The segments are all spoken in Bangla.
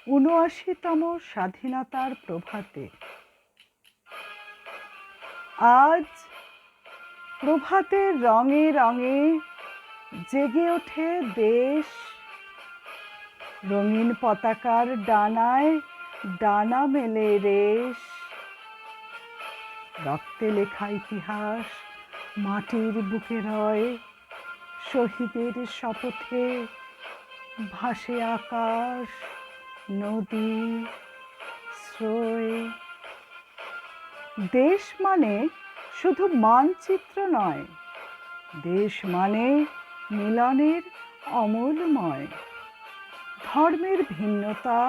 ৭৯তম স্বাধীনতার প্রভাতে। আজ প্রভাতের রঙে রঙে জেগে ওঠে দেশ, রঙিন পতাকার ডানায় ডানা মেলে রেশ। রক্তে লেখা ইতিহাস মাটির বুকে রয়, শহীদের শপথে ভাসে আকাশ, নদী, স্রোয়। দেশ মানে শুধু মানচিত্র নয়, দেশ মানে মিলনের অমূলময়। ধর্মের ভিন্নতা,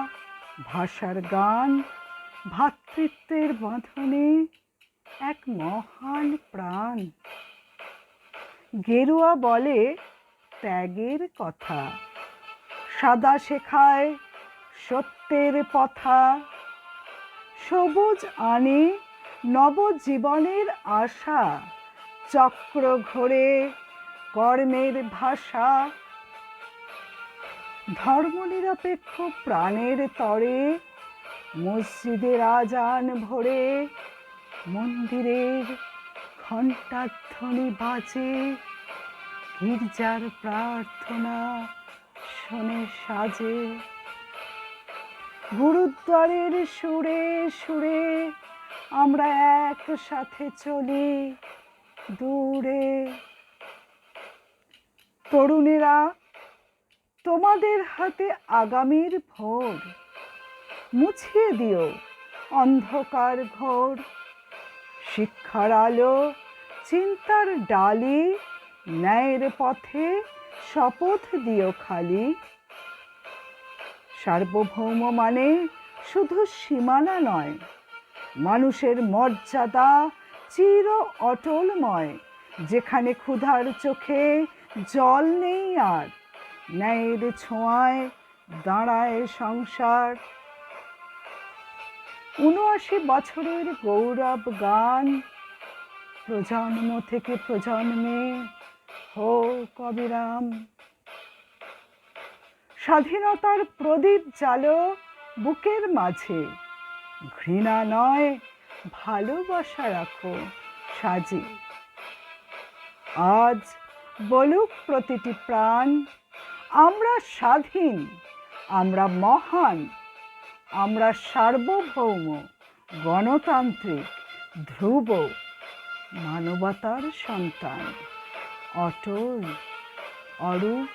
ভাষার গান, ভ্রাতৃত্বের বাঁধনে এক মহান প্রাণ। গেরুয়া বলে ত্যাগের কথা, সাদা শেখায় সত্যের পথা। সবুজ আনে নবজীবনের আশা, চক্র ঘোরে কর্মের ভাষা। ধর্মনিরপেক্ষ প্রাণের তরে মসজিদের আজান ভরে, মন্দিরের ঘণ্টাধ্বনি বাজে, গির্জার প্রার্থনা শোনে সাজে। গুরুদ্বারের সুরে সুরে আমরা একসাথে চলি দূরে। তরুণেরা, তোমাদের হাতে আগামীর ভোর, মুছিয়ে দিও অন্ধকার ঘোর। শিক্ষার আলো, চিন্তার ডালি, ন্যায়ের পথে শপথ দিও খালি। সার্বভৌম মানে শুধু সীমানা নয়, মানুষের মর্যাদা চির অটলময়। যেখানে ক্ষুধার চোখে জল নেই আর, ন্যায়ের ছোঁয়ায় দাঁড়ায় সংসার। ৭৯ বছরের গৌরব গান, প্রজন্ম থেকে প্রজন্মে হোক অবিরাম। স্বাধীনতার প্রদীপ জ্বালো বুকের মাঝে, ঘৃণা নয় ভালোবাসা রাখো সাজে। আজ বলুক প্রতিটি প্রাণ, আমরা স্বাধীন, আমরা মহান, আমরা সার্বভৌম, গণতান্ত্রিক, ধ্রুব, মানবতার সন্তান, অটল, অরূপ।